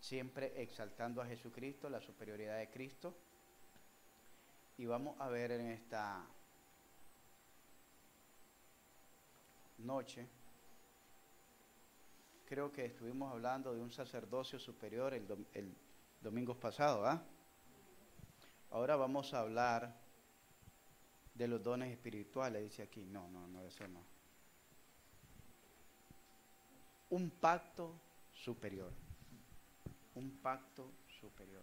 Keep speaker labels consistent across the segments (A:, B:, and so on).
A: siempre exaltando a Jesucristo, la superioridad de Cristo. Y vamos a ver en esta noche, creo que estuvimos hablando de un sacerdocio superior el domingo pasado, ¿ah? Ahora vamos a hablar de los dones espirituales, dice aquí. No, eso no. Un pacto superior. Un pacto superior.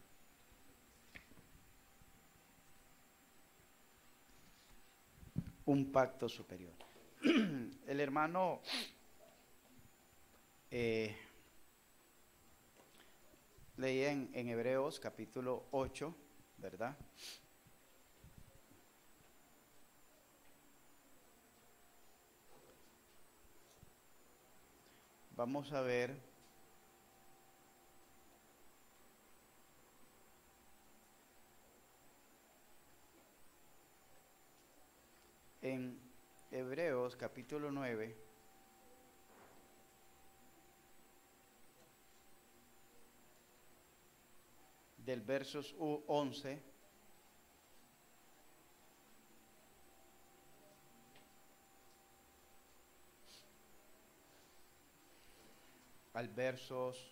A: Un pacto superior. El hermano leía en Hebreos capítulo 8, ¿verdad? Vamos a ver en Hebreos capítulo 9, del versos 11 al versos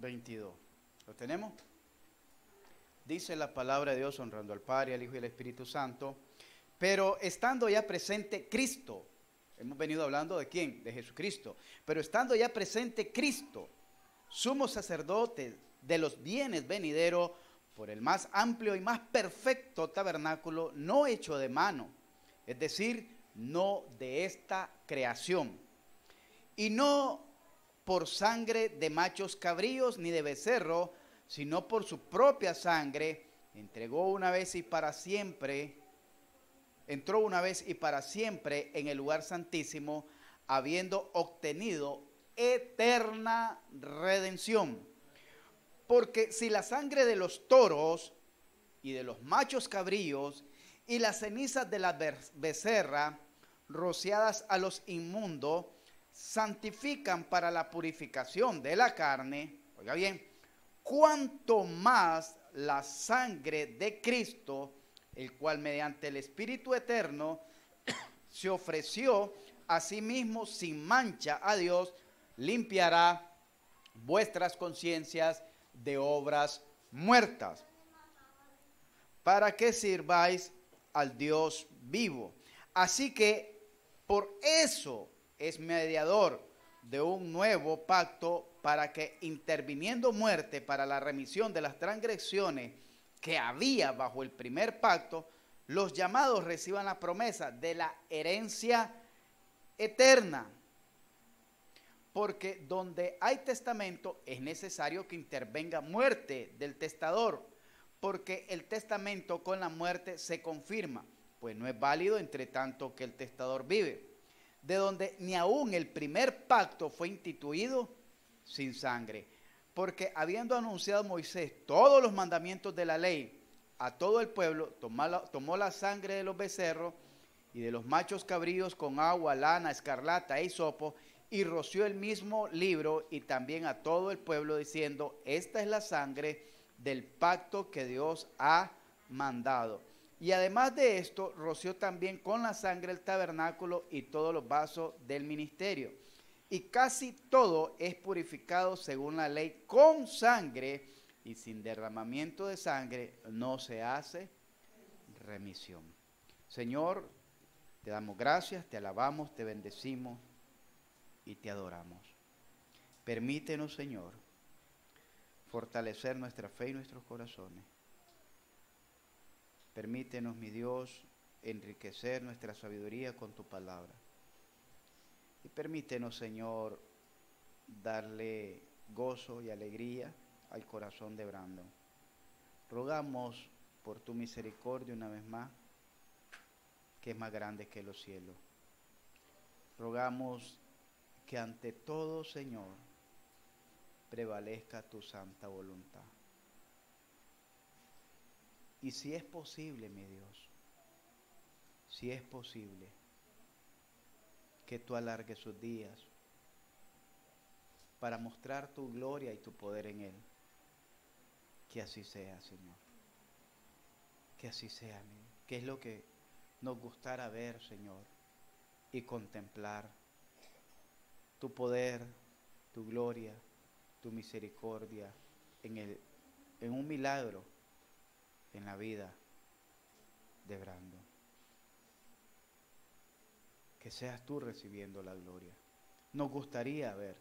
A: 22. ¿Lo tenemos? Dice la palabra de Dios, honrando al Padre, al Hijo y al Espíritu Santo. Pero estando ya presente Cristo, hemos venido hablando de quién, de Jesucristo, pero estando ya presente Cristo, sumo sacerdote de los bienes venideros, por el más amplio y más perfecto tabernáculo, no hecho de mano, es decir, no de esta creación, y no por sangre de machos cabríos ni de becerro, sino por su propia sangre, entró una vez y para siempre en el lugar santísimo, habiendo obtenido eterna redención. Porque si la sangre de los toros y de los machos cabríos y las cenizas de la becerra rociadas a los inmundos santifican para la purificación de la carne, oiga bien, cuanto más la sangre de Cristo, el cual mediante el Espíritu eterno se ofreció a sí mismo sin mancha a Dios, limpiará vuestras conciencias de obras muertas, para que sirváis al Dios vivo. Así que por eso es mediador de un nuevo pacto, para que interviniendo muerte para la remisión de las transgresiones que había bajo el primer pacto, los llamados reciban la promesa de la herencia eterna. Porque donde hay testamento es necesario que intervenga muerte del testador, porque el testamento con la muerte se confirma, pues no es válido entre tanto que el testador vive. De donde ni aún el primer pacto fue instituido sin sangre, porque habiendo anunciado Moisés todos los mandamientos de la ley a todo el pueblo, tomó la sangre de los becerros y de los machos cabríos con agua, lana, escarlata e hisopo, y roció el mismo libro y también a todo el pueblo, diciendo: esta es la sangre del pacto que Dios ha mandado. Y además de esto, roció también con la sangre el tabernáculo y todos los vasos del ministerio. Y casi todo es purificado según la ley con sangre, y sin derramamiento de sangre no se hace remisión. Señor, te damos gracias, te alabamos, te bendecimos y te adoramos. Permítenos, Señor, fortalecer nuestra fe y nuestros corazones. Permítenos, mi Dios, enriquecer nuestra sabiduría con tu palabra. Y permítenos, Señor, darle gozo y alegría al corazón de Brandon. Rogamos por tu misericordia una vez más, que es más grande que los cielos. Rogamos que ante todo, Señor, prevalezca tu santa voluntad. Y si es posible, mi Dios, si es posible, que tú alargues sus días para mostrar tu gloria y tu poder en él. Que así sea, Señor. Que así sea, mi Dios. Que es lo que nos gustara ver, Señor, y contemplar tu poder, tu gloria, tu misericordia en un milagro en la vida de Brandon. Que seas tú recibiendo la gloria. Nos gustaría ver,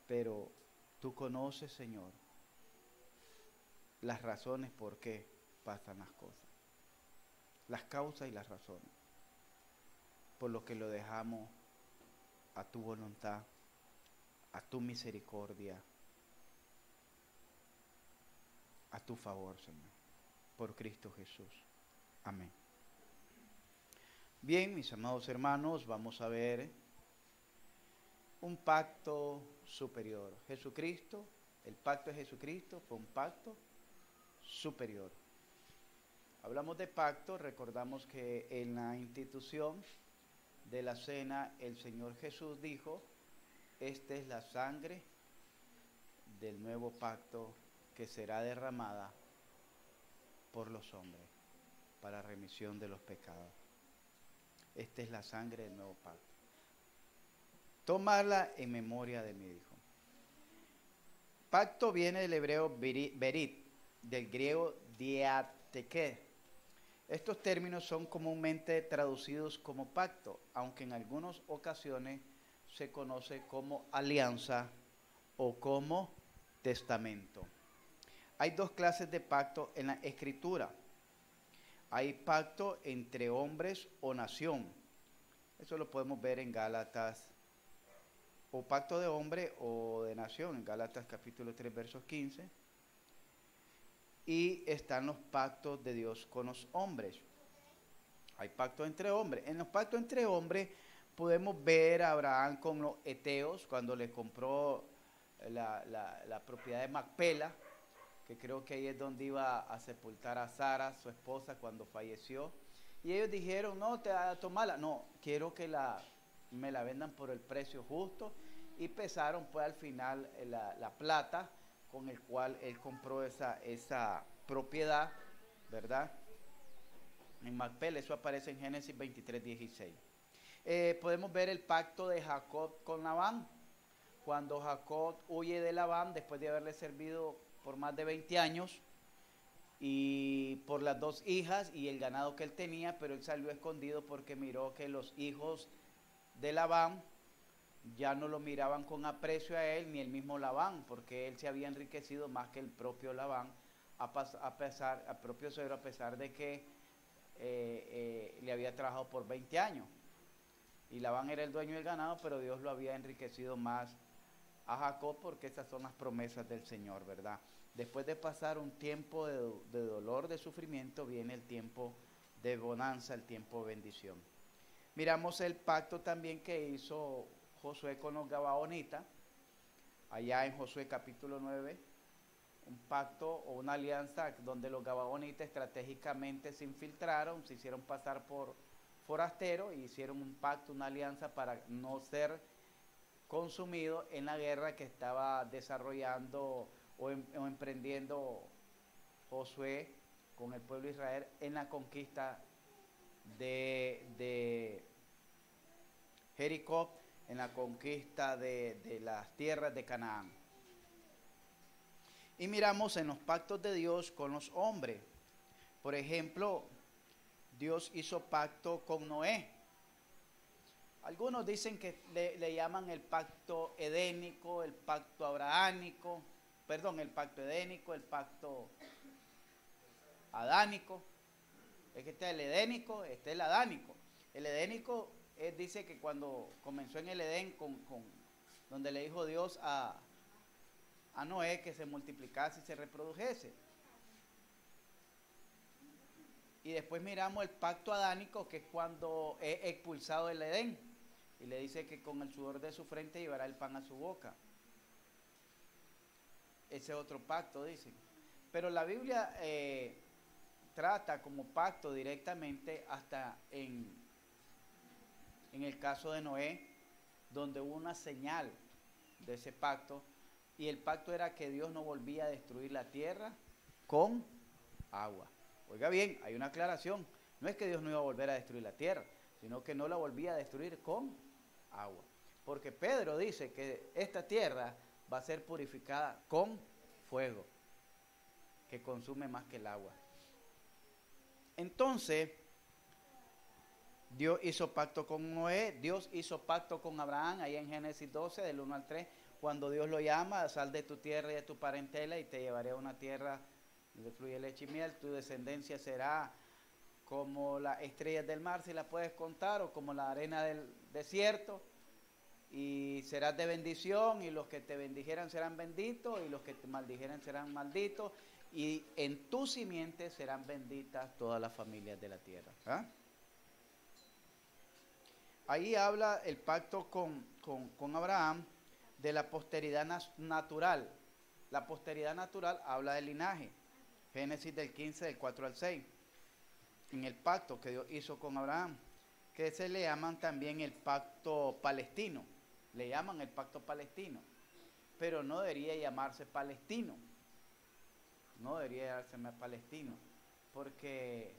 A: pero tú conoces, Señor, las razones por qué pasan las cosas, las causas y las razones, por lo que lo dejamos a tu voluntad, a tu misericordia, a tu favor, Señor, por Cristo Jesús. Amén. Bien, mis amados hermanos, vamos a ver un pacto superior. Jesucristo, el pacto de Jesucristo fue un pacto superior. Hablamos de pacto, recordamos que en la institución de la cena el Señor Jesús dijo: esta es la sangre del nuevo pacto que será derramada por los hombres para remisión de los pecados. Esta es la sangre del nuevo pacto. Tomarla en memoria de mi Hijo. Pacto viene del hebreo berit, del griego diateke. Estos términos son comúnmente traducidos como pacto, aunque en algunas ocasiones se conoce como alianza o como testamento. Hay dos clases de pacto en la Escritura. Hay pacto entre hombres o nación. Eso lo podemos ver en Gálatas, o pacto de hombre o de nación, en Gálatas capítulo 3, versos 15. Y están los pactos de Dios con los hombres. Hay pactos entre hombres. En los pactos entre hombres podemos ver a Abraham con los heteos cuando le compró la propiedad de Macpela, que creo que ahí es donde iba a sepultar a Sara, su esposa, cuando falleció. Y ellos dijeron: no, tomala, no, quiero que me la vendan por el precio justo. Y pesaron pues al final la plata con el cual él compró esa propiedad, ¿verdad? En Macpela, eso aparece en Génesis 23, 16. Podemos ver el pacto de Jacob con Labán. Cuando Jacob huye de Labán, después de haberle servido por más de 20 años, y por las dos hijas y el ganado que él tenía, pero él salió escondido porque miró que los hijos de Labán ya no lo miraban con aprecio a él, ni el mismo Labán, porque él se había enriquecido más que el propio Labán, al propio suegro, a pesar de que le había trabajado por 20 años. Y Labán era el dueño del ganado, pero Dios lo había enriquecido más a Jacob, porque esas son las promesas del Señor, ¿verdad? Después de pasar un tiempo de dolor, de sufrimiento, viene el tiempo de bonanza, el tiempo de bendición. Miramos el pacto también que hizo Josué con los gabaonitas, allá en Josué capítulo 9, un pacto o una alianza donde los gabaonitas estratégicamente se infiltraron, se hicieron pasar por forasteros y hicieron un pacto, una alianza para no ser consumidos en la guerra que estaba desarrollando o emprendiendo Josué con el pueblo de Israel en la conquista de Jericó, en la conquista de las tierras de Canaán. Y miramos en los pactos de Dios con los hombres. Por ejemplo, Dios hizo pacto con Noé. Algunos dicen que le llaman el pacto edénico, el pacto abrahámico, el pacto edénico, el pacto adánico. Es que este es el edénico, este es el adánico. El edénico dice que cuando comenzó en el Edén, donde le dijo Dios a Noé que se multiplicase y se reprodujese. Y después miramos el pacto adánico, que es cuando es expulsado del Edén. y le dice que con el sudor de su frente llevará el pan a su boca. Ese otro pacto, dicen. Pero la Biblia trata como pacto directamente hasta en el caso de Noé, donde hubo una señal de ese pacto, y el pacto era que Dios no volvía a destruir la tierra con agua. Oiga bien, hay una aclaración, no es que Dios no iba a volver a destruir la tierra, sino que no la volvía a destruir con agua. Porque Pedro dice que esta tierra va a ser purificada con fuego, que consume más que el agua. Entonces, Dios hizo pacto con Noé, Dios hizo pacto con Abraham, ahí en Génesis 12, del 1 al 3, cuando Dios lo llama, sal de tu tierra y de tu parentela y te llevaré a una tierra donde fluye leche y miel, tu descendencia será como las estrellas del mar, si las puedes contar, o como la arena del desierto, y serás de bendición, y los que te bendijeran serán benditos, y los que te maldijeran serán malditos, y en tu simiente serán benditas todas las familias de la tierra. ¿Ah? Ahí habla el pacto con Abraham de la posteridad natural. La posteridad natural habla del linaje. Génesis del 15, del 4 al 6. En el pacto que Dios hizo con Abraham, que se le llaman también el pacto palestino. Le llaman el pacto palestino. Pero no debería llamarse palestino. No debería llamarse palestino. Porque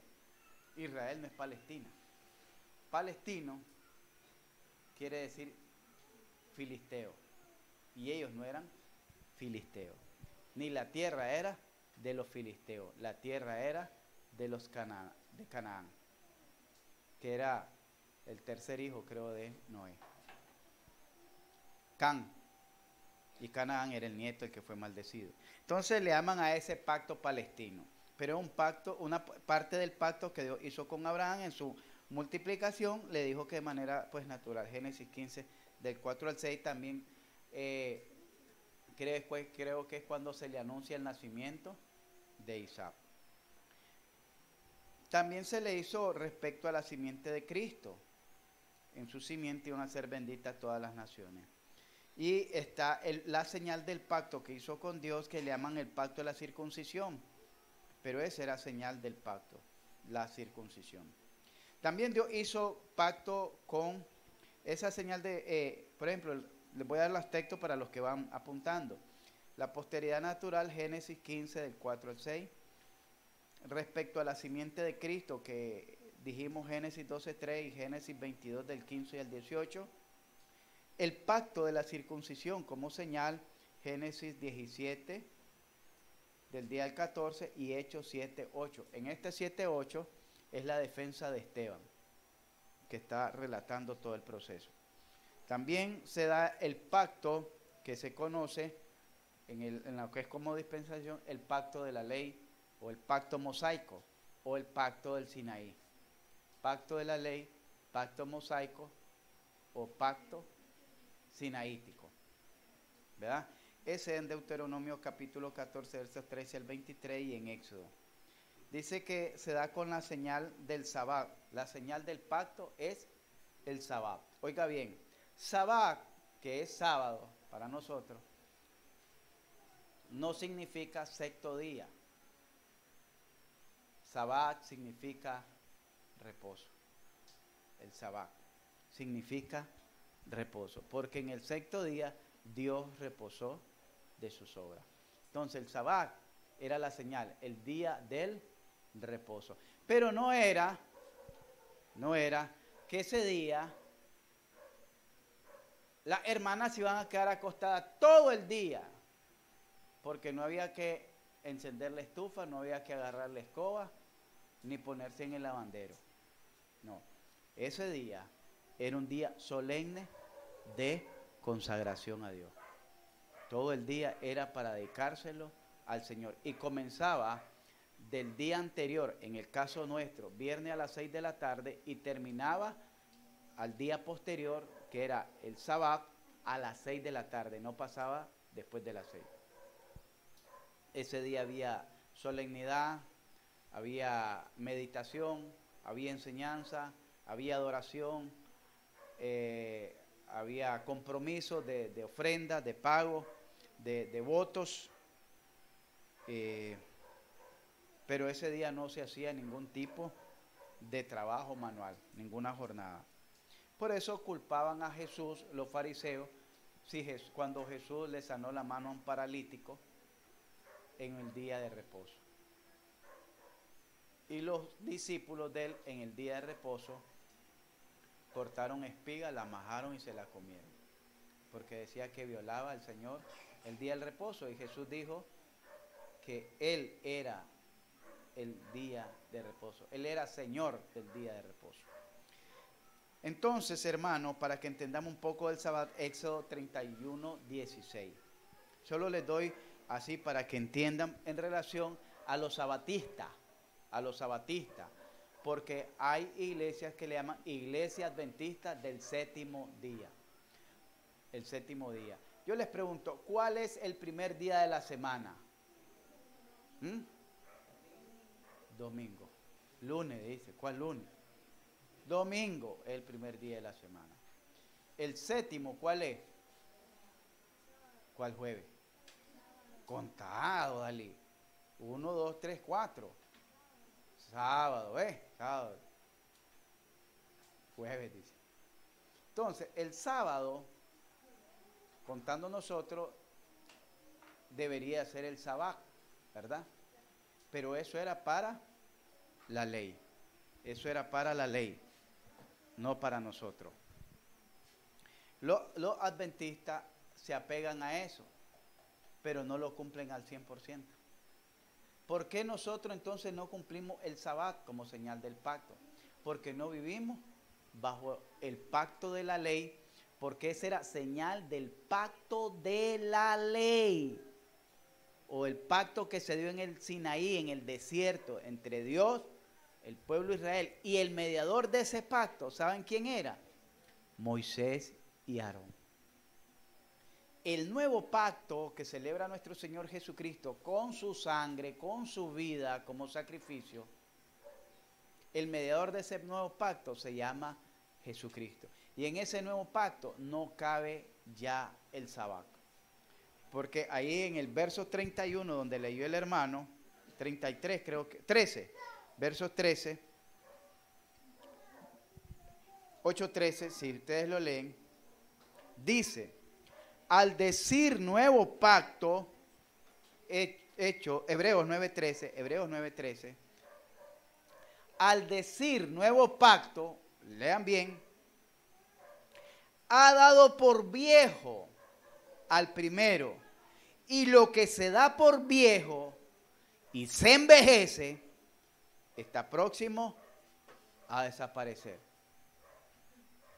A: Israel no es Palestina. Palestino quiere decir filisteo, y ellos no eran filisteos, ni la tierra era de los filisteos, la tierra era de los de Canaán, que era el tercer hijo, creo, de Noé. Can, y Canaán era el nieto, el que fue maldecido. Entonces le llaman a ese pacto palestino, pero es un pacto, una parte del pacto que Dios hizo con Abraham en su multiplicación, le dijo que de manera pues natural. Génesis 15 del 4 al 6 también creo que es cuando se le anuncia el nacimiento de Isaac. También se le hizo respecto a la simiente de Cristo. En su simiente iban a ser benditas todas las naciones. Y está la señal del pacto que hizo con Dios, que le llaman el pacto de la circuncisión. Pero esa era señal del pacto, la circuncisión. También Dios hizo pacto con esa señal de, por ejemplo, les voy a dar los textos para los que van apuntando. La posteridad natural, Génesis 15, del 4 al 6. Respecto a la simiente de Cristo, que dijimos Génesis 12, 3 y Génesis 22, del 15 al 18. El pacto de la circuncisión como señal, Génesis 17, del día al 14, y Hechos 7, 8. En este 7, 8 es la defensa de Esteban, que está relatando todo el proceso. También se da el pacto que se conoce en lo que es como dispensación, el pacto de la ley, o el pacto mosaico, o el pacto del Sinaí. Pacto de la ley, pacto mosaico, o pacto sinaítico, ¿verdad? Ese es en Deuteronomio capítulo 14, versos 13 al 23, y en Éxodo. Dice que se da con la señal del sabbat. La señal del pacto es el sabbat. Oiga bien, sabbat, que es sábado para nosotros, no significa sexto día. Sabbat significa reposo. El sabbat significa reposo, porque en el sexto día Dios reposó de sus obras. Entonces el sabbat era la señal, el día del reposo. Pero no era que ese día las hermanas se iban a quedar acostadas todo el día, porque no había que encender la estufa, no había que agarrar la escoba, ni ponerse en el lavandero. No, ese día era un día solemne de consagración a Dios. Todo el día era para dedicárselo al Señor, y comenzaba del día anterior, en el caso nuestro, viernes a las 6 de la tarde, y terminaba al día posterior, que era el sábado, a las 6 de la tarde, no pasaba después de las 6. Ese día había solemnidad, había meditación, había enseñanza, había adoración, había compromisos de ofrendas, de pago, de votos, pero ese día no se hacía ningún tipo de trabajo manual, ninguna jornada. Por eso culpaban a Jesús, los fariseos, cuando Jesús le sanó la mano a un paralítico en el día de reposo. Y los discípulos de él en el día de reposo cortaron espigas, la majaron y se la comieron, porque decía que violaba al Señor el día del reposo, y Jesús dijo que Él era el día de reposo, Él era Señor del día de reposo. Entonces, hermanos, para que entendamos un poco del sábado, Éxodo 31, 16. Solo les doy así para que entiendan en relación a los sabatistas, porque hay iglesias que le llaman iglesia adventista del séptimo día. El séptimo día. Yo les pregunto, ¿cuál es el primer día de la semana? Domingo. Lunes, dice. ¿Cuál lunes? Domingo es el primer día de la semana. El séptimo, ¿cuál es? ¿Cuál jueves? Contado, Dalí. 1, 2, 3, 4. Sábado, sábado. Jueves, dice. Entonces, el sábado, contando nosotros, debería ser el sabbat, ¿verdad? Pero eso era para la ley. Eso era para la ley, no para nosotros. Los adventistas se apegan a eso, pero no lo cumplen al 100%. ¿Por qué nosotros entonces no cumplimos el sabbat como señal del pacto? Porque no vivimos bajo el pacto de la ley, porque esa era señal del pacto de la ley, o el pacto que se dio en el Sinaí, en el desierto, entre Dios, el pueblo de Israel, y el mediador de ese pacto, ¿saben quién era? Moisés y Aarón. El nuevo pacto que celebra nuestro Señor Jesucristo con su sangre, con su vida como sacrificio, el mediador de ese nuevo pacto se llama Jesucristo. Y en ese nuevo pacto no cabe ya el sabbat. Porque ahí en el verso 31, donde leyó el hermano, 33 creo que, 13, versos 13, 8:13, si ustedes lo leen, dice, al decir nuevo pacto, hecho, Hebreos 9:13, al decir nuevo pacto, lean bien, ha dado por viejo al primero, y lo que se da por viejo y se envejece, está próximo a desaparecer.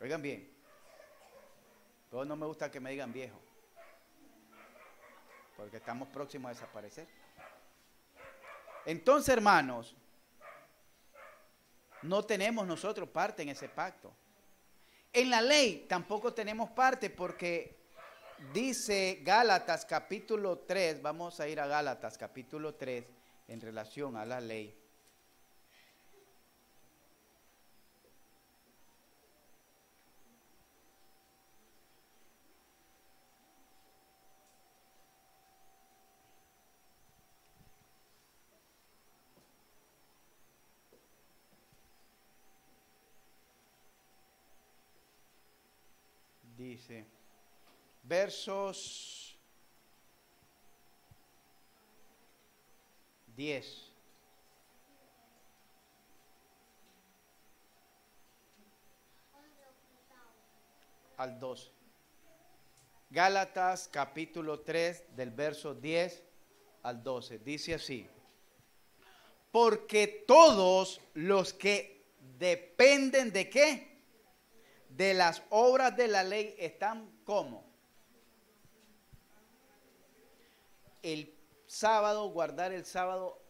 A: Oigan bien, pero no me gusta que me digan viejo, porque estamos próximos a desaparecer. Entonces, hermanos, no tenemos nosotros parte en ese pacto. En la ley tampoco tenemos parte, porque dice Gálatas capítulo 3, vamos a ir a Gálatas capítulo 3 en relación a la ley. Dice, versos 10 al 12. Gálatas capítulo 3 del verso 10 al 12. Dice así, porque todos los que dependen de ¿qué? De las obras de la ley están ¿cómo? El sábado, guardar el sábado,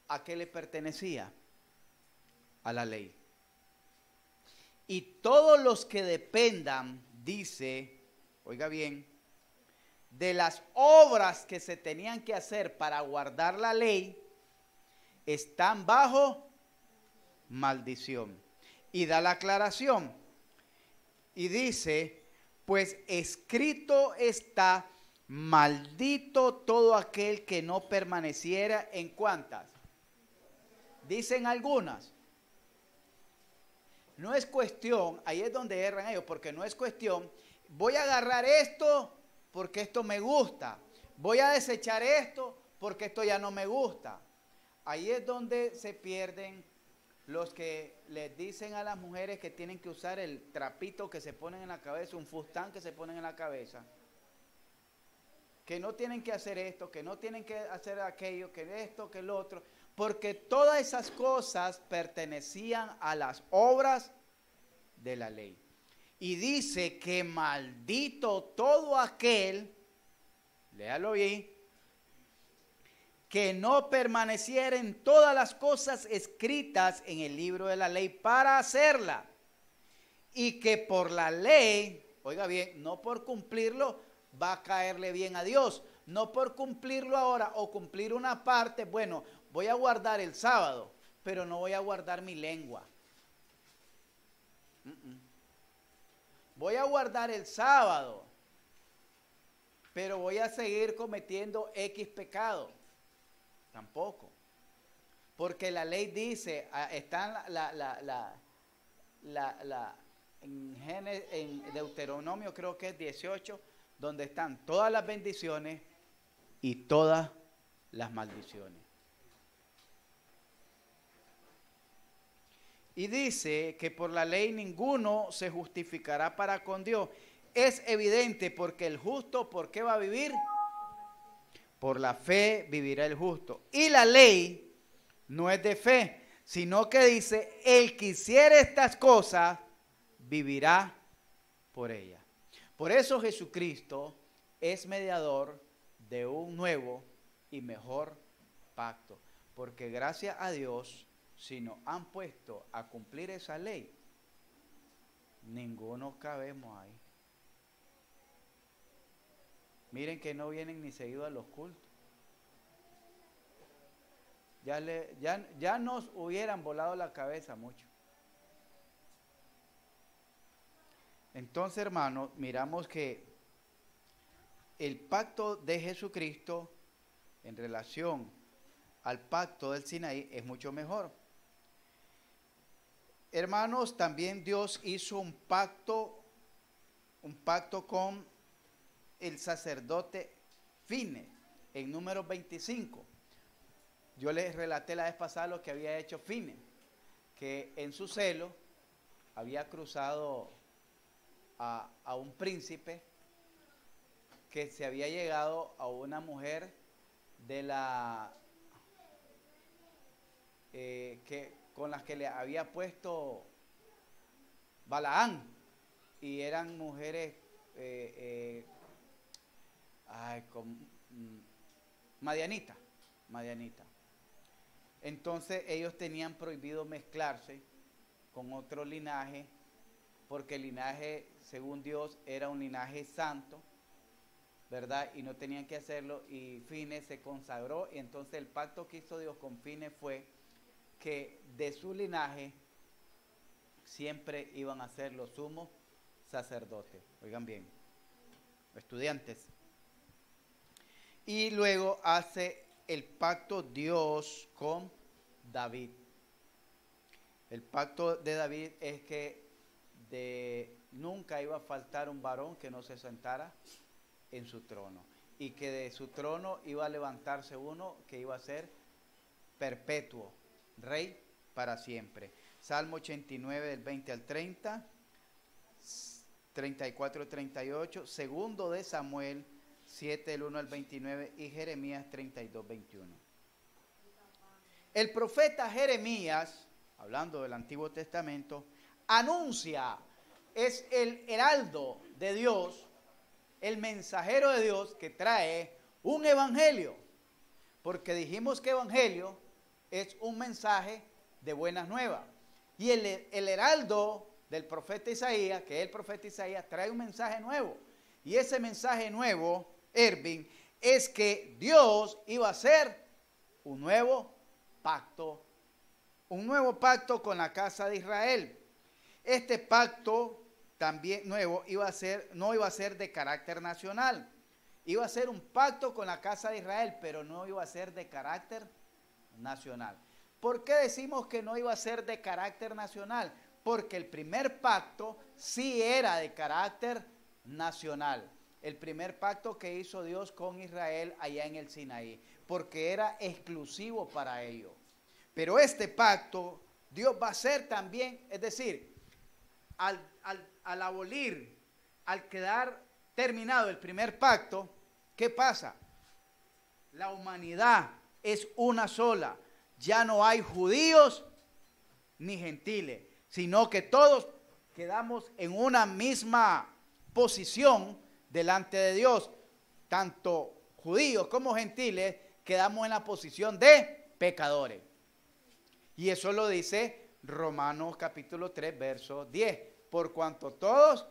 A: ¿a qué le pertenecía? A la ley. Y todos los que dependan, dice, oiga bien, de las obras que se tenían que hacer para guardar la ley, están bajo maldición. Y da la aclaración. Y dice, Pues escrito está, maldito todo aquel que no permaneciera en ¿cuántas? Dicen algunas. No es cuestión, ahí es donde erran ellos, porque no es cuestión, voy a agarrar esto porque esto me gusta, voy a desechar esto porque esto ya no me gusta. Ahí es donde se pierden los que les dicen a las mujeres que tienen que usar el trapito que se ponen en la cabeza, un fustán que se ponen en la cabeza, que no tienen que hacer esto, que no tienen que hacer aquello, que esto, que lo otro, porque todas esas cosas pertenecían a las obras de la ley. Y dice que maldito todo aquel, léalo bien, que no permaneciera en todas las cosas escritas en el libro de la ley para hacerla. Y que por la ley, oiga bien, no por cumplirlo va a caerle bien a Dios. No por cumplirlo ahora o cumplir una parte, bueno, voy a guardar el sábado, pero no voy a guardar mi lengua. Voy a guardar el sábado, pero voy a seguir cometiendo X pecado. Tampoco. Porque la ley dice, está en Deuteronomio, creo que es 18, donde están todas las bendiciones y todas las maldiciones. Y dice que por la ley ninguno se justificará para con Dios. Es evidente porque el justo, ¿por qué va a vivir? Por la fe vivirá el justo. Y la ley no es de fe, sino que dice, el que hiciere estas cosas, vivirá por ellas. Por eso Jesucristo es mediador de un nuevo y mejor pacto. Porque gracias a Dios, si nos han puesto a cumplir esa ley, ninguno cabemos ahí. Miren que no vienen ni seguidos a los cultos. Ya nos hubieran volado la cabeza mucho. Entonces, hermanos, miramos que el pacto de Jesucristo en relación al pacto del Sinaí es mucho mejor. Hermanos, también Dios hizo un pacto con el sacerdote Fines, en Números 25. Yo les relaté la vez pasada lo que había hecho Fines, que en su celo había cruzado a un príncipe que se había llegado a una mujer de con las que le había puesto Balaán, y eran mujeres Madianita. Entonces ellos tenían prohibido mezclarse con otro linaje, porque el linaje, según Dios, era un linaje santo, ¿verdad? Y no tenían que hacerlo, y Fines se consagró, y entonces el pacto que hizo Dios con Fines fue que de su linaje siempre iban a ser los sumos sacerdotes. Oigan bien, estudiantes. Y luego hace el pacto Dios con David. El pacto de David es que nunca iba a faltar un varón que no se sentara en su trono, y que de su trono iba a levantarse uno que iba a ser perpetuo, rey para siempre. Salmo 89 del 20 al 30, 34 38, segundo de Samuel 7 del 1 al 29 y Jeremías 32, 21. El profeta Jeremías, hablando del Antiguo Testamento, anuncia, es el heraldo de Dios, el mensajero de Dios que trae un evangelio, porque dijimos que evangelio es un mensaje de buenas nuevas, y el heraldo del profeta Isaías, que es el profeta Isaías, trae un mensaje nuevo, y ese mensaje nuevo, Ervin, es que Dios iba a hacer un nuevo pacto con la casa de Israel. Este pacto también nuevo, no iba a ser de carácter nacional. Iba a ser un pacto con la casa de Israel, pero no iba a ser de carácter nacional. ¿Por qué decimos que no iba a ser de carácter nacional? Porque el primer pacto sí era de carácter nacional. El primer pacto que hizo Dios con Israel allá en el Sinaí, porque era exclusivo para ellos. Pero este pacto Dios va a hacer también, es decir, al abolir, al quedar terminado el primer pacto, ¿qué pasa? La humanidad es una sola. Ya no hay judíos ni gentiles, sino que todos quedamos en una misma posición delante de Dios. Tanto judíos como gentiles quedamos en la posición de pecadores. Y eso lo dice Romanos capítulo 3, verso 10. Por cuanto todos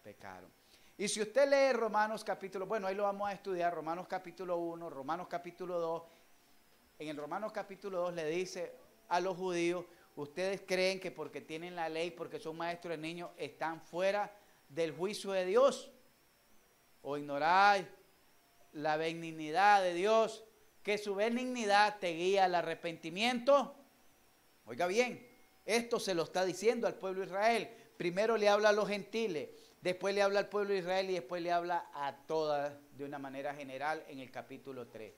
A: pecaron. Y si usted lee Romanos capítulo, bueno, ahí lo vamos a estudiar, Romanos capítulo 1, Romanos capítulo 2. En el Romanos capítulo 2 le dice a los judíos, ustedes creen que porque tienen la ley, porque son maestros de niños, están fuera del juicio de Dios. O ignoráis la benignidad de Dios, que su benignidad te guía al arrepentimiento. Oiga bien, esto se lo está diciendo al pueblo de Israel. Primero le habla a los gentiles, después le habla al pueblo de Israel y después le habla a todas de una manera general en el capítulo 3.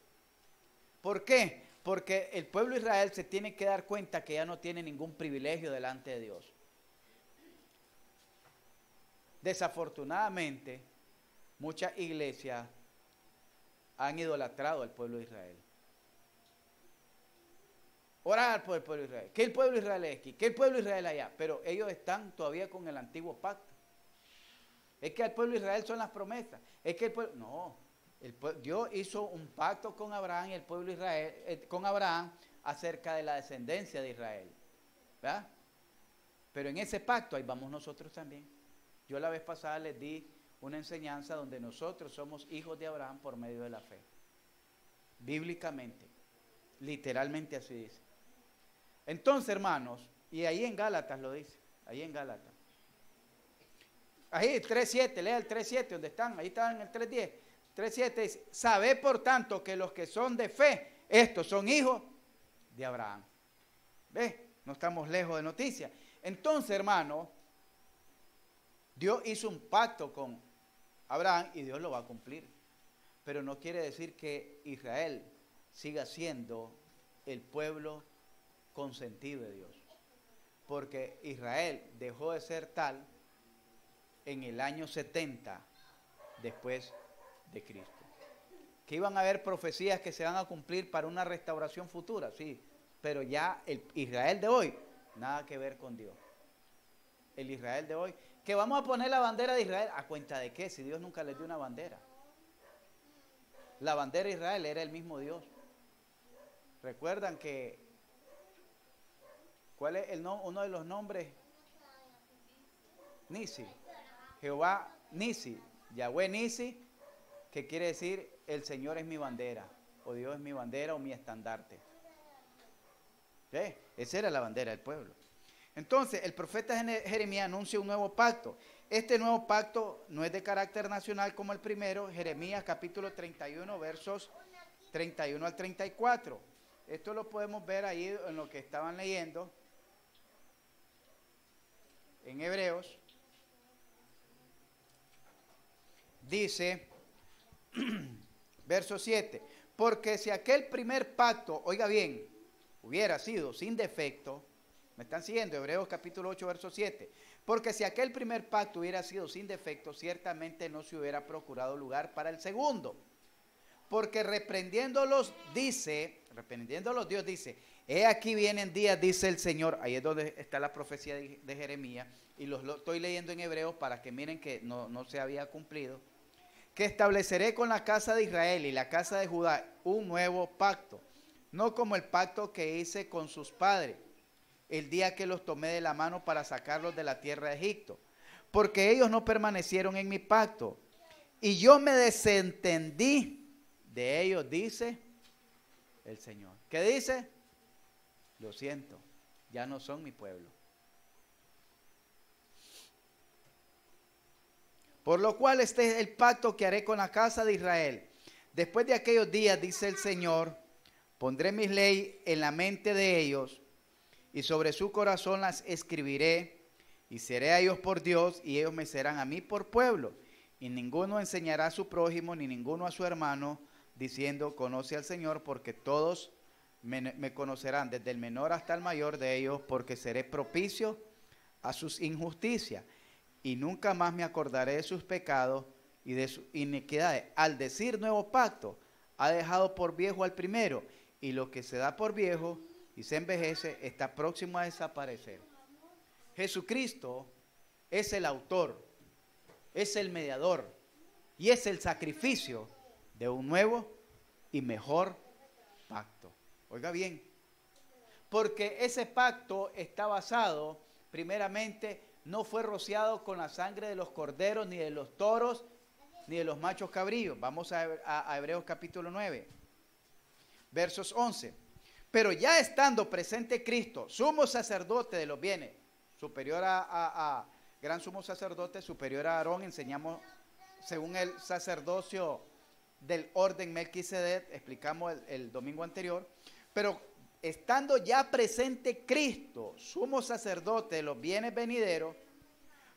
A: ¿Por qué? Porque el pueblo de Israel se tiene que dar cuenta que ya no tiene ningún privilegio delante de Dios. Desafortunadamente, muchas iglesias han idolatrado al pueblo de Israel. Orar por el pueblo de Israel. Que el pueblo de Israel es aquí, que el pueblo de Israel allá. Pero ellos están todavía con el antiguo pacto. Es que al pueblo de Israel son las promesas. Es que el pueblo, no. Dios hizo un pacto con Abraham y el pueblo de Israel, con Abraham acerca de la descendencia de Israel. ¿Verdad? Pero en ese pacto ahí vamos nosotros también. Yo la vez pasada les di una enseñanza donde nosotros somos hijos de Abraham por medio de la fe. Bíblicamente. Literalmente así dice. Entonces, hermanos, y ahí en Gálatas lo dice, ahí en Gálatas. Ahí, 3.7, lea el 3.7, ¿dónde están? Ahí están en el 3.10. 3.7 dice, sabed por tanto que los que son de fe, estos son hijos de Abraham. ¿Ves? No estamos lejos de noticias. Entonces, hermano, Dios hizo un pacto con Abraham y Dios lo va a cumplir. Pero no quiere decir que Israel siga siendo el pueblo consentido de Dios. Porque Israel dejó de ser tal en el año 70 después de Cristo. Que iban a haber profecías que se van a cumplir para una restauración futura, sí, pero ya el Israel de hoy, nada que ver con Dios. El Israel de hoy, que vamos a poner la bandera de Israel, ¿a cuenta de qué? Si Dios nunca les dio una bandera. La bandera de Israel era el mismo Dios. Recuerdan que, ¿cuál es uno de los nombres? Nisi, Jehová Nisi, Yahweh Nisi, que quiere decir el Señor es mi bandera, o Dios es mi bandera o mi estandarte. ¿Sí? Esa era la bandera del pueblo. Entonces, el profeta Jeremías anuncia un nuevo pacto. Este nuevo pacto no es de carácter nacional como el primero. Jeremías capítulo 31, versos 31 al 34. Esto lo podemos ver ahí en lo que estaban leyendo, en Hebreos. Dice, verso 7, porque si aquel primer pacto, oiga bien, hubiera sido sin defecto, ¿me están siguiendo? Hebreos capítulo 8, verso 7, porque si aquel primer pacto hubiera sido sin defecto, ciertamente no se hubiera procurado lugar para el segundo, porque reprendiéndolos Dios dice, he aquí vienen días, dice el Señor, ahí es donde está la profecía de Jeremías, y lo estoy leyendo en Hebreos para que miren que no se había cumplido, que estableceré con la casa de Israel y la casa de Judá un nuevo pacto, no como el pacto que hice con sus padres, el día que los tomé de la mano para sacarlos de la tierra de Egipto, porque ellos no permanecieron en mi pacto, y yo me desentendí de ellos, dice el Señor. ¿Qué dice? Lo siento, ya no son mi pueblo. Por lo cual este es el pacto que haré con la casa de Israel. Después de aquellos días, dice el Señor, pondré mis leyes en la mente de ellos y sobre su corazón las escribiré y seré a ellos por Dios y ellos me serán a mí por pueblo. Y ninguno enseñará a su prójimo ni ninguno a su hermano diciendo conoce al Señor, porque todos me conocerán, desde el menor hasta el mayor de ellos, porque seré propicio a sus injusticias y nunca más me acordaré de sus pecados y de sus iniquidades. Al decir nuevo pacto, ha dejado por viejo al primero, y lo que se da por viejo y se envejece está próximo a desaparecer. Jesucristo es el autor, es el mediador y es el sacrificio de un nuevo y mejor pacto. Oiga bien, porque ese pacto está basado, primeramente, no fue rociado con la sangre de los corderos, ni de los toros, ni de los machos cabríos. Vamos a Hebreos capítulo 9, versos 11. Pero ya estando presente Cristo, sumo sacerdote de los bienes, superior a gran sumo sacerdote, superior a Aarón, enseñamos según el sacerdocio del orden Melquisedec, explicamos el domingo anterior. Pero estando ya presente Cristo, sumo sacerdote de los bienes venideros,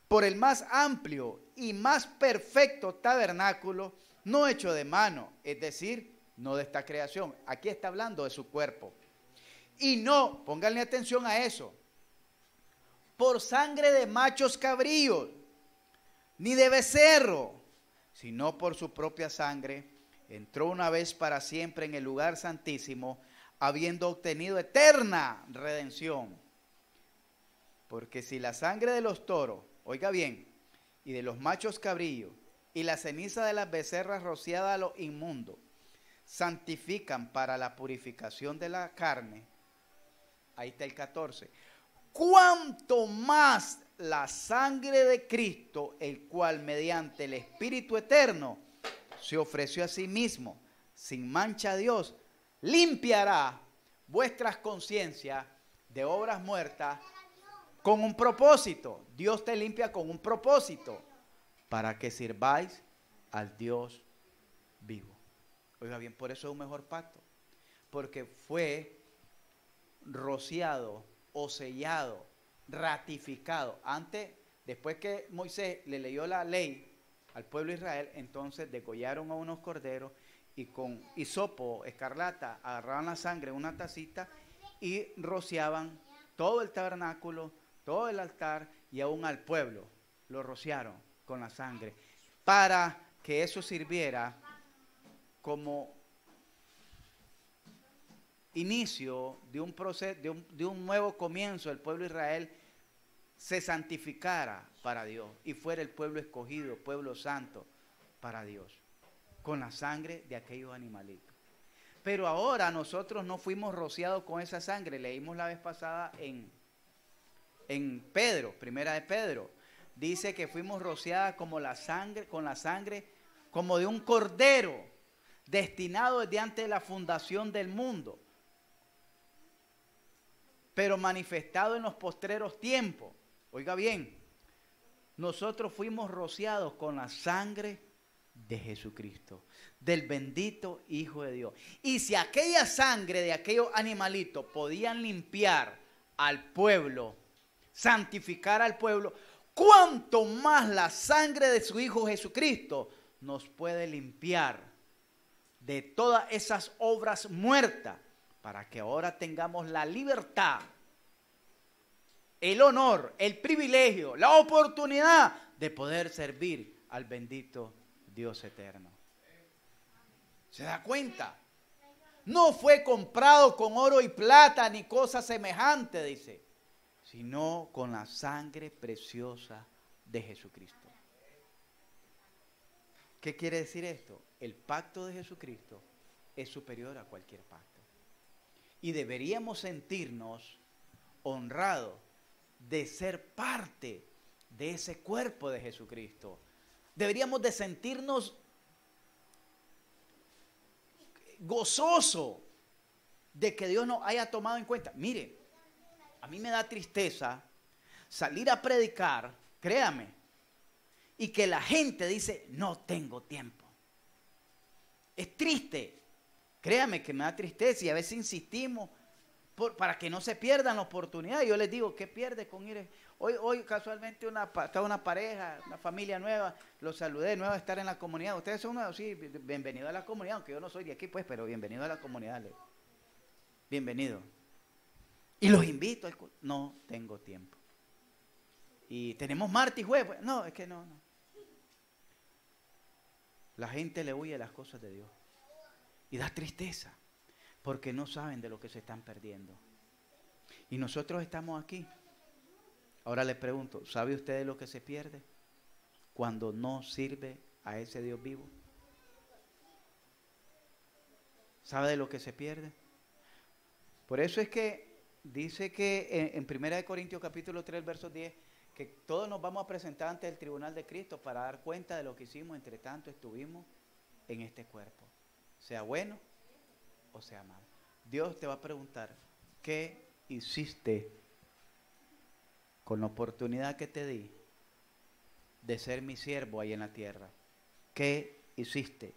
A: por el más amplio y más perfecto tabernáculo, no hecho de mano, es decir, no de esta creación. Aquí está hablando de su cuerpo. Y no, pónganle atención a eso, por sangre de machos cabríos, ni de becerro, sino por su propia sangre, entró una vez para siempre en el lugar santísimo, habiendo obtenido eterna redención. Porque si la sangre de los toros, oiga bien, y de los machos cabrillos, y la ceniza de las becerras rociada a lo inmundo, santifican para la purificación de la carne, ahí está el 14, cuanto más la sangre de Cristo, el cual mediante el Espíritu Eterno se ofreció a sí mismo, sin mancha a Dios, limpiará vuestras conciencias de obras muertas con un propósito. Dios te limpia con un propósito, para que sirváis al Dios vivo. Oiga bien, por eso es un mejor pacto, porque fue rociado o sellado, ratificado. Antes, después que Moisés le leyó la ley al pueblo de Israel, entonces degollaron a unos corderos y con hisopo escarlata agarraban la sangre en una tacita y rociaban todo el tabernáculo, todo el altar y aún al pueblo. Lo rociaron con la sangre para que eso sirviera como inicio de un proceso, de un nuevo comienzo. El pueblo de Israel se santificara para Dios y fuera el pueblo escogido, pueblo santo para Dios, con la sangre de aquellos animalitos. Pero ahora nosotros no fuimos rociados con esa sangre. Leímos la vez pasada en Pedro, primera de Pedro, dice que fuimos rociadas como la sangre, con la sangre como de un cordero destinado desde antes de la fundación del mundo, pero manifestado en los postreros tiempos. Oiga bien, nosotros fuimos rociados con la sangre de Jesucristo, del bendito Hijo de Dios. Y si aquella sangre de aquellos animalitos podían limpiar al pueblo, santificar al pueblo, cuánto más la sangre de su Hijo Jesucristo nos puede limpiar de todas esas obras muertas, para que ahora tengamos la libertad, el honor, el privilegio, la oportunidad de poder servir al bendito Dios eterno. ¿Se da cuenta? No fue comprado con oro y plata ni cosa semejante, dice, sino con la sangre preciosa de Jesucristo. ¿Qué quiere decir esto? El pacto de Jesucristo es superior a cualquier pacto. Y deberíamos sentirnos honrados de ser parte de ese cuerpo de Jesucristo. Deberíamos de sentirnos gozosos de que Dios nos haya tomado en cuenta. Mire, a mí me da tristeza salir a predicar, créame, y que la gente dice, no tengo tiempo. Es triste. Créame que me da tristeza y a veces insistimos para que no se pierdan la oportunidad. Yo les digo, ¿qué pierde con ir? Hoy casualmente estaba una pareja, una familia nueva, los saludé, nueva estar en la comunidad. Ustedes son nuevos, sí, bienvenido a la comunidad, aunque yo no soy de aquí, pues, pero bienvenido a la comunidad. Bienvenido. Y los invito al culto. No tengo tiempo. Y tenemos martes y jueves. Pues, no, es que no. La gente le huye a las cosas de Dios. Y da tristeza, porque no saben de lo que se están perdiendo. Y nosotros estamos aquí. Ahora les pregunto, ¿sabe usted de lo que se pierde cuando no sirve a ese Dios vivo? ¿Sabe de lo que se pierde? Por eso es que dice que en 1 Corintios capítulo 3, verso 10, que todos nos vamos a presentar ante el tribunal de Cristo para dar cuenta de lo que hicimos, entre tanto estuvimos en este cuerpo. Sea bueno o sea malo. Dios te va a preguntar, ¿qué hiciste con la oportunidad que te di de ser mi siervo ahí en la tierra? ¿Qué hiciste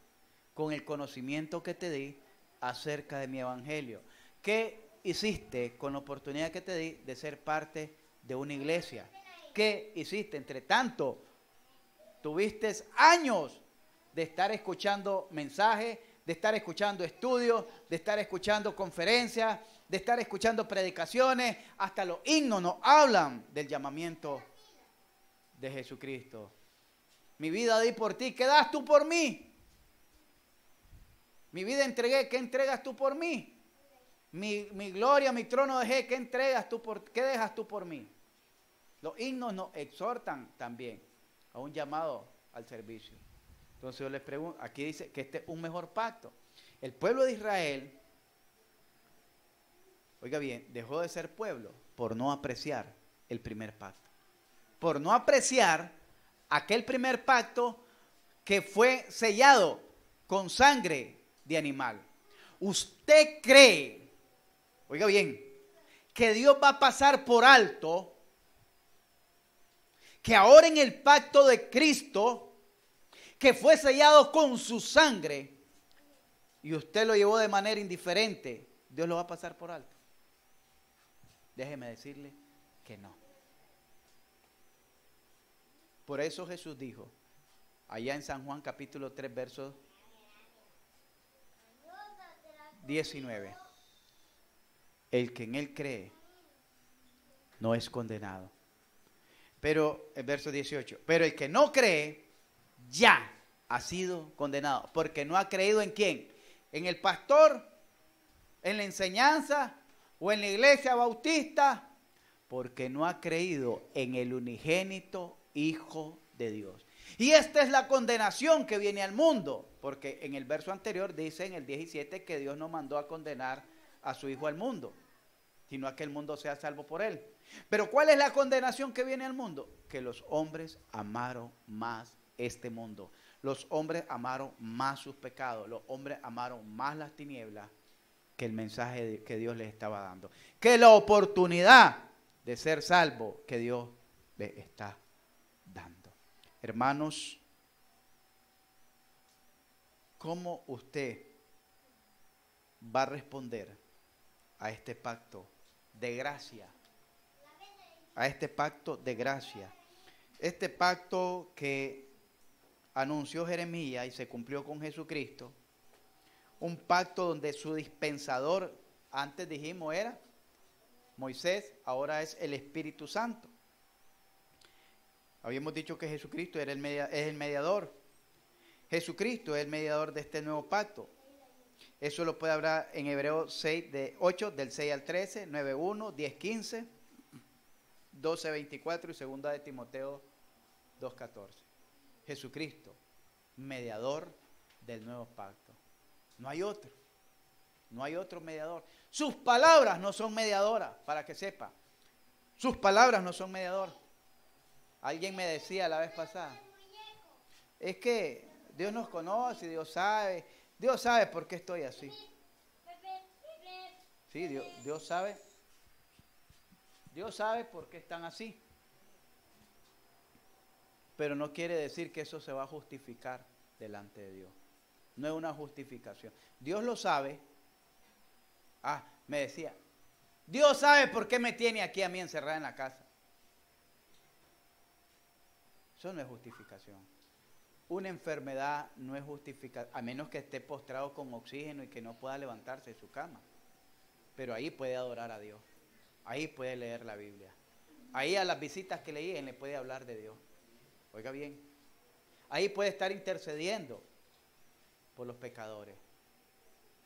A: con el conocimiento que te di acerca de mi evangelio? ¿Qué hiciste con la oportunidad que te di de ser parte de una iglesia? ¿Qué hiciste? Entre tanto, tuviste años de estar escuchando mensajes, de estar escuchando estudios, de estar escuchando conferencias, de estar escuchando predicaciones. Hasta los himnos nos hablan del llamamiento de Jesucristo. Mi vida di por ti, ¿qué das tú por mí? Mi vida entregué, ¿qué entregas tú por mí? Mi gloria, mi trono dejé, ¿qué dejas tú por mí? Los himnos nos exhortan también a un llamado al servicio. Entonces yo les pregunto, aquí dice que este es un mejor pacto. El pueblo de Israel, oiga bien, dejó de ser pueblo por no apreciar el primer pacto. Por no apreciar aquel primer pacto que fue sellado con sangre de animal. ¿Usted cree, oiga bien, que Dios va a pasar por alto que ahora en el pacto de Cristo, que fue sellado con su sangre, y usted lo llevó de manera indiferente, Dios lo va a pasar por alto? Déjeme decirle que no. Por eso Jesús dijo, allá en San Juan capítulo 3, verso 19, el que en él cree no es condenado. Pero el verso 18, pero el que no cree ya ha sido condenado, porque no ha creído ¿en quién? ¿En el pastor? ¿En la enseñanza? ¿O en la iglesia bautista? Porque no ha creído en el unigénito Hijo de Dios. Y esta es la condenación que viene al mundo, porque en el verso anterior dice en el 17 que Dios no mandó a condenar a su Hijo al mundo, sino a que el mundo sea salvo por él. Pero ¿cuál es la condenación que viene al mundo? Que los hombres amaron más este mundo. Los hombres amaron más sus pecados. Los hombres amaron más las tinieblas que el mensaje que Dios les estaba dando. Que la oportunidad de ser salvo que Dios les está dando. Hermanos, ¿cómo usted va a responder a este pacto de gracia? A este pacto de gracia. Este pacto que anunció Jeremías y se cumplió con Jesucristo. Un pacto donde su dispensador, antes dijimos, era Moisés, ahora es el Espíritu Santo. Habíamos dicho que Jesucristo es el mediador. Jesucristo es el mediador de este nuevo pacto. Eso lo puede hablar en Hebreos 8, del 6 al 13, 9:1, 10:15, 12:24 y 2 de Timoteo 2:14. Jesucristo, mediador del nuevo pacto. No hay otro. No hay otro mediador. Sus palabras no son mediadoras, para que sepa. Sus palabras no son mediador. Alguien me decía la vez pasada, es que Dios nos conoce, Dios sabe por qué estoy así. Sí, Dios sabe por qué están así. pero no quiere decir que eso se va a justificar delante de Dios. No es una justificación. Dios lo sabe. Me decía, Dios sabe por qué me tiene aquí a mí encerrada en la casa. Eso no es justificación. Una enfermedad no es justificación, a menos que esté postrado con oxígeno y que no pueda levantarse de su cama. Pero ahí puede adorar a Dios. Ahí puede leer la Biblia. Ahí a las visitas que le lleguen le puede hablar de Dios. Oiga bien. Ahí puede estar intercediendo por los pecadores.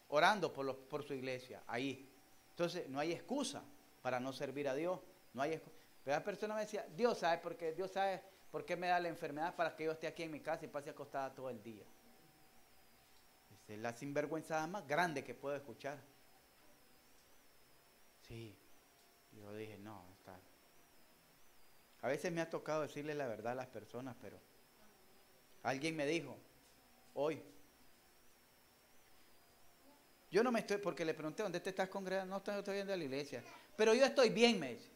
A: Orando por su iglesia. Ahí. Entonces no hay excusa para no servir a Dios. No hay excusa. Pero la persona me decía, Dios sabe por qué me da la enfermedad para que yo esté aquí en mi casa y pase acostada todo el día. Esa es la sinvergüenzada más grande que puedo escuchar. Sí. Yo dije, no, está. A veces me ha tocado decirle la verdad a las personas, pero alguien me dijo, hoy, yo no me estoy, porque le pregunté, ¿dónde te estás congregando? No estoy yendo a la iglesia. Pero yo estoy bien, me dice.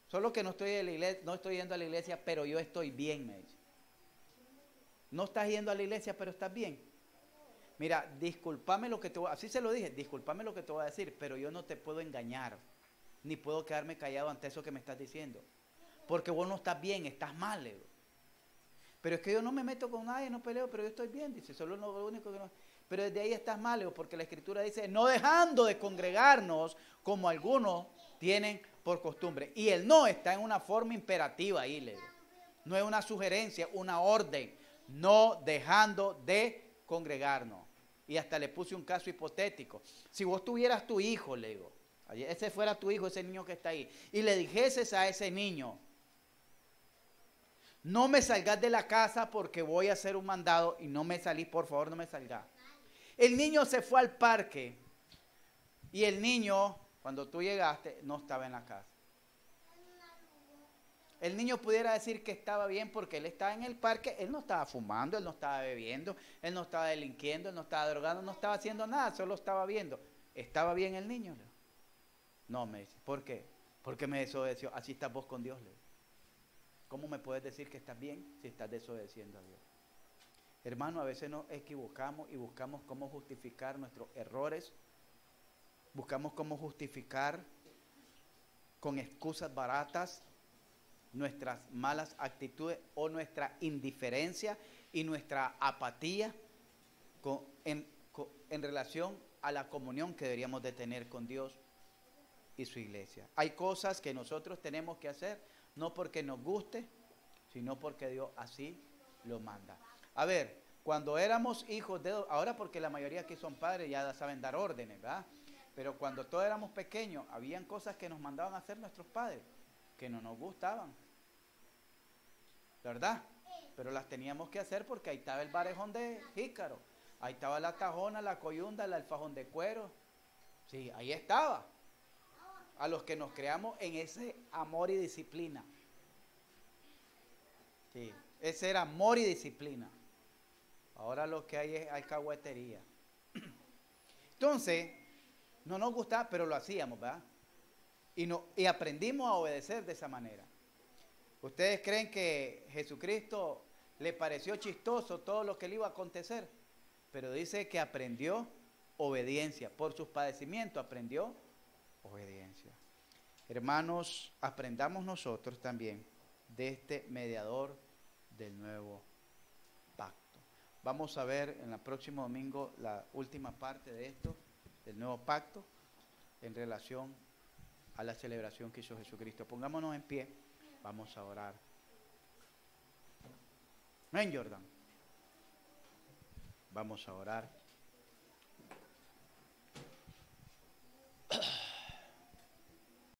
A: Solo que no estoy yendo a la iglesia, pero yo estoy bien, me dice. No estás yendo a la iglesia, pero estás bien. Mira, discúlpame lo que te voy a decir, así se lo dije, discúlpame lo que te voy a decir, pero yo no te puedo engañar, ni puedo quedarme callado ante eso que me estás diciendo. Porque vos no estás bien, estás mal, le digo. Pero es que yo no me meto con nadie, no peleo, pero yo estoy bien, dice, solo lo único que no. Pero desde ahí estás mal, le digo, porque la Escritura dice, no dejando de congregarnos como algunos tienen por costumbre. Y el no está en una forma imperativa ahí, le digo. No es una sugerencia, una orden. No dejando de congregarnos. Y hasta le puse un caso hipotético. Si vos tuvieras tu hijo, le digo, ese fuera tu hijo, ese niño que está ahí, y le dijeses a ese niño, no me salgas de la casa porque voy a hacer un mandado y no me salís, por favor, no me salgas. El niño se fue al parque y el niño, cuando tú llegaste, no estaba en la casa. El niño pudiera decir que estaba bien porque él estaba en el parque, él no estaba fumando, él no estaba bebiendo, él no estaba delinquiendo, él no estaba drogando, no estaba haciendo nada, solo estaba viendo. ¿Estaba bien el niño? No, me dice. ¿Por qué? Porque me desobedeció. Así estás vos con Dios, le digo. ¿Cómo me puedes decir que estás bien si estás desobedeciendo a Dios? Hermano, a veces nos equivocamos y buscamos cómo justificar nuestros errores. Buscamos cómo justificar con excusas baratas nuestras malas actitudes o nuestra indiferencia y nuestra apatía en relación a la comunión que deberíamos de tener con Dios y su iglesia. Hay cosas que nosotros tenemos que hacer, no porque nos guste, sino porque Dios así lo manda. A ver, cuando éramos hijos de... Ahora porque la mayoría aquí son padres, ya saben dar órdenes, ¿verdad? Pero cuando todos éramos pequeños, habían cosas que nos mandaban a hacer nuestros padres, que no nos gustaban, ¿verdad? Pero las teníamos que hacer porque ahí estaba el barejón de jícaro, ahí estaba la tajona, la coyunda, el alfajón de cuero. Sí, ahí estaba. A los que nos creamos en ese amor y disciplina. Sí, ese era amor y disciplina. Ahora lo que hay es alcahuetería. Entonces, no nos gustaba, pero lo hacíamos, ¿verdad? Y aprendimos a obedecer de esa manera. ¿Ustedes creen que Jesucristo le pareció chistoso todo lo que le iba a acontecer? Pero dice que aprendió obediencia. Por sus padecimientos aprendió obediencia. Hermanos, aprendamos nosotros también de este mediador del nuevo pacto. Vamos a ver en el próximo domingo la última parte de esto, del nuevo pacto, en relación a la celebración que hizo Jesucristo. Pongámonos en pie, vamos a orar. Ven, Jordan. Vamos a orar.